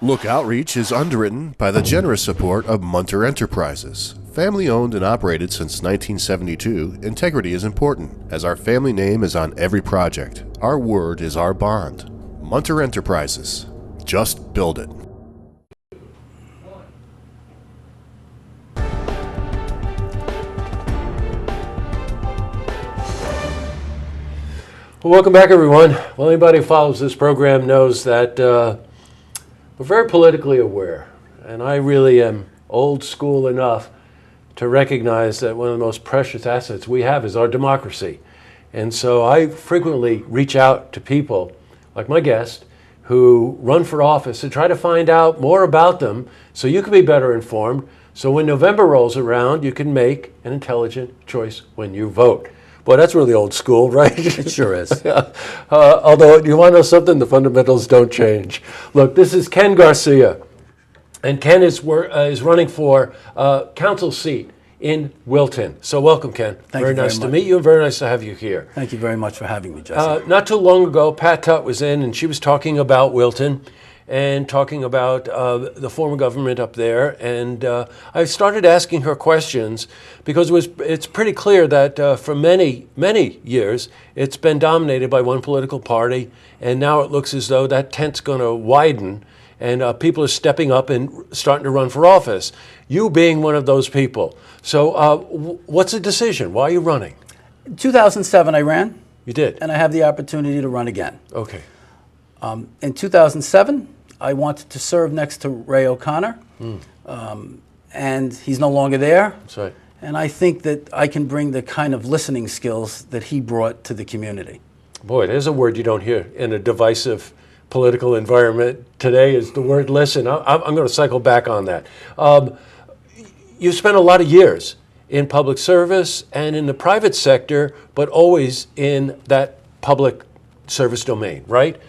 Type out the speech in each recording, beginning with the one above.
Look Outreach is underwritten by the generous support of Munter Enterprises. Family owned and operated since 1972, integrity is important, as our family name is on every project. Our word is our bond. Munter Enterprises. Just build it. Well, welcome back, everyone. Well, anybody who follows this program knows that we're very politically aware, and I really am old school enough to recognize that one of the most precious assets we have is our democracy. And so I frequently reach out to people, like my guest, who run for office to try to find out more about them so you can be better informed, so when November rolls around, you can make an intelligent choice when you vote. Boy, that's really old school, right? It sure is. Although, you want to know something? The fundamentals don't change. Look, this is Ken Garcia, and Ken is running for council seat in Wilton. So welcome, Ken. Thank you very nice much. to meet you, and very nice to have you here. Thank you very much for having me, Jesse. Not too long ago, Pat Tutt was in, and she was talking about Wilton and talking about the form of government up there. And I started asking her questions because it's pretty clear that for many, many years, it's been dominated by one political party. And now it looks as though that tent's going to widen and people are stepping up and starting to run for office. You being one of those people. So what's the decision? Why are you running? In 2007, I ran. You did? And I have the opportunity to run again. Okay. In 2007, I wanted to serve next to Ray O'Connor, and he's no longer there. That's right. And I think that I can bring the kind of listening skills that he brought to the community. Boy, there's a word you don't hear in a divisive political environment today is the word listen. I'm going to cycle back on that. You spent a lot of years in public service and in the private sector, but always in that public service domain, right?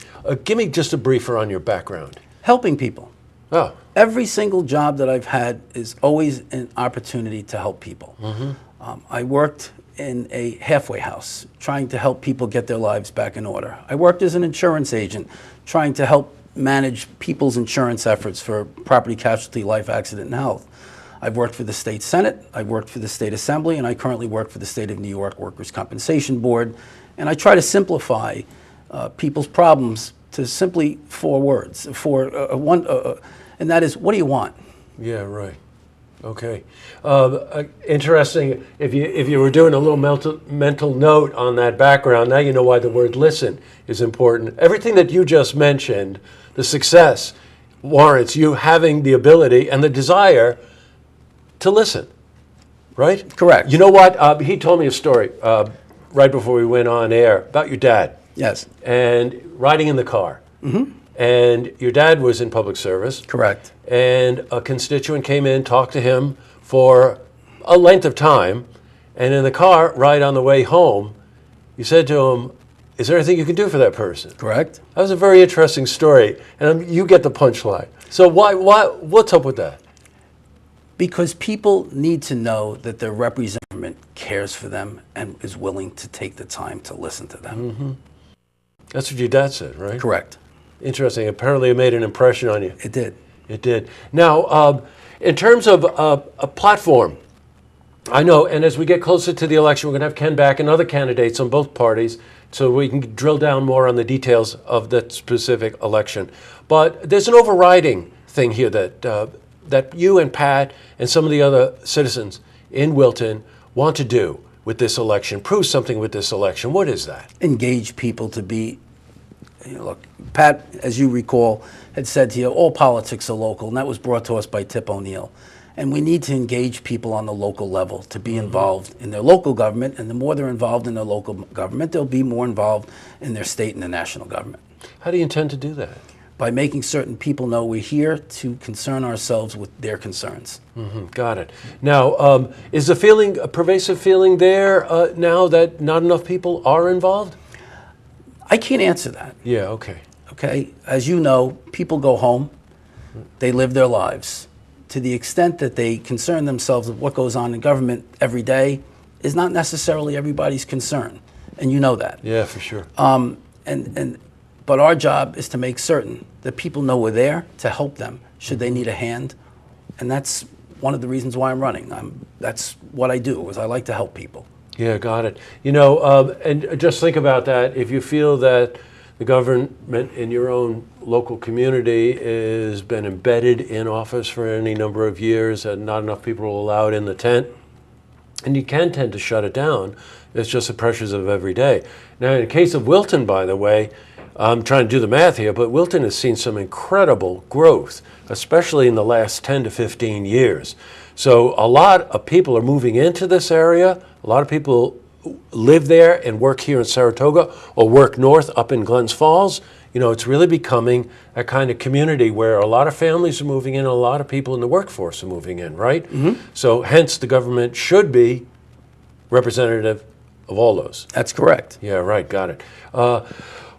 Give me just a briefer on your background. Helping people. Oh. Every single job that I've had is always an opportunity to help people. I worked in a halfway house, trying to help people get their lives back in order. I worked as an insurance agent, trying to help manage people's insurance efforts for property, casualty, life, accident, and health. I've worked for the state Senate, I've worked for the state assembly, and I currently work for the state of New York Workers' Compensation Board. And I try to simplify people's problems to simply four words, and that is, what do you want? Yeah, right. Okay. Interesting. If you were doing a little mental note on that background, now you know why the word listen is important. Everything that you just mentioned, the success warrants you having the ability and the desire to listen, right? Correct. You know what? He told me a story right before we went on air about your dad. Yes. And riding in the car. And your dad was in public service. Correct. And a constituent came in, talked to him for a length of time, and in the car, right on the way home, you said to him, is there anything you can do for that person? Correct. That was a very interesting story, and you get the punchline. So what's up with that? Because people need to know that their representative cares for them and is willing to take the time to listen to them. That's what your dad said, right? Correct. Interesting. Apparently it made an impression on you. It did. It did. Now, in terms of a platform, I know, and as we get closer to the election, we're going to have Ken back and other candidates on both parties so we can drill down more on the details of that specific election. But there's an overriding thing here that you and Pat and some of the other citizens in Wilton want to do with this election, prove something with this election. What is that? Engage people to be, look, Pat, as you recall, had said to you, all politics are local, and that was brought to us by Tip O'Neill. And we need to engage people on the local level to be involved in their local government, and the more they're involved in their local government, they'll be more involved in their state and the national government. How do you intend to do that? By making certain people know we're here to concern ourselves with their concerns. Got it. Now, is the feeling, a pervasive feeling there now that not enough people are involved? I can't answer that. Yeah, okay. Okay, as you know, people go home, they live their lives. To the extent that they concern themselves with what goes on in government every day is not necessarily everybody's concern, and you know that. Yeah, for sure. And But our job is to make certain that people know we're there to help them should they need a hand. And that's one of the reasons why I'm running. That's what I do, is I like to help people. Yeah, got it. And just think about that. If you feel that the government in your own local community has been embedded in office for any number of years and not enough people are allowed in the tent, and you can tend to shut it down. It's just the pressures of every day. Now, in the case of Wilton, by the way, I'm trying to do the math here, but Wilton has seen some incredible growth, especially in the last 10 to 15 years. So a lot of people are moving into this area. A lot of people live there and work here in Saratoga or work north up in Glens Falls. It's really becoming a kind of community where a lot of families are moving in and a lot of people in the workforce are moving in, right? Mm-hmm. So hence the government should be representative of all those. That's correct. Yeah, right, got it.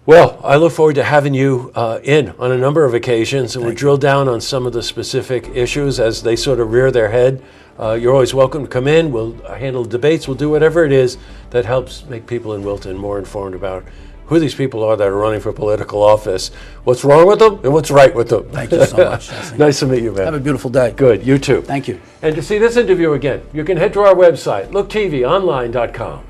Well, I look forward to having you in on a number of occasions, and we'll drill down on some of the specific issues as they sort of rear their head. You're always welcome to come in. We'll handle debates. We'll do whatever it is that helps make people in Wilton more informed about who these people are that are running for political office, what's wrong with them, and what's right with them. Thank you so much, Jesse. Nice to meet you, man. Have a beautiful day. Good. You too. Thank you. And to see this interview again, you can head to our website, looktvonline.com.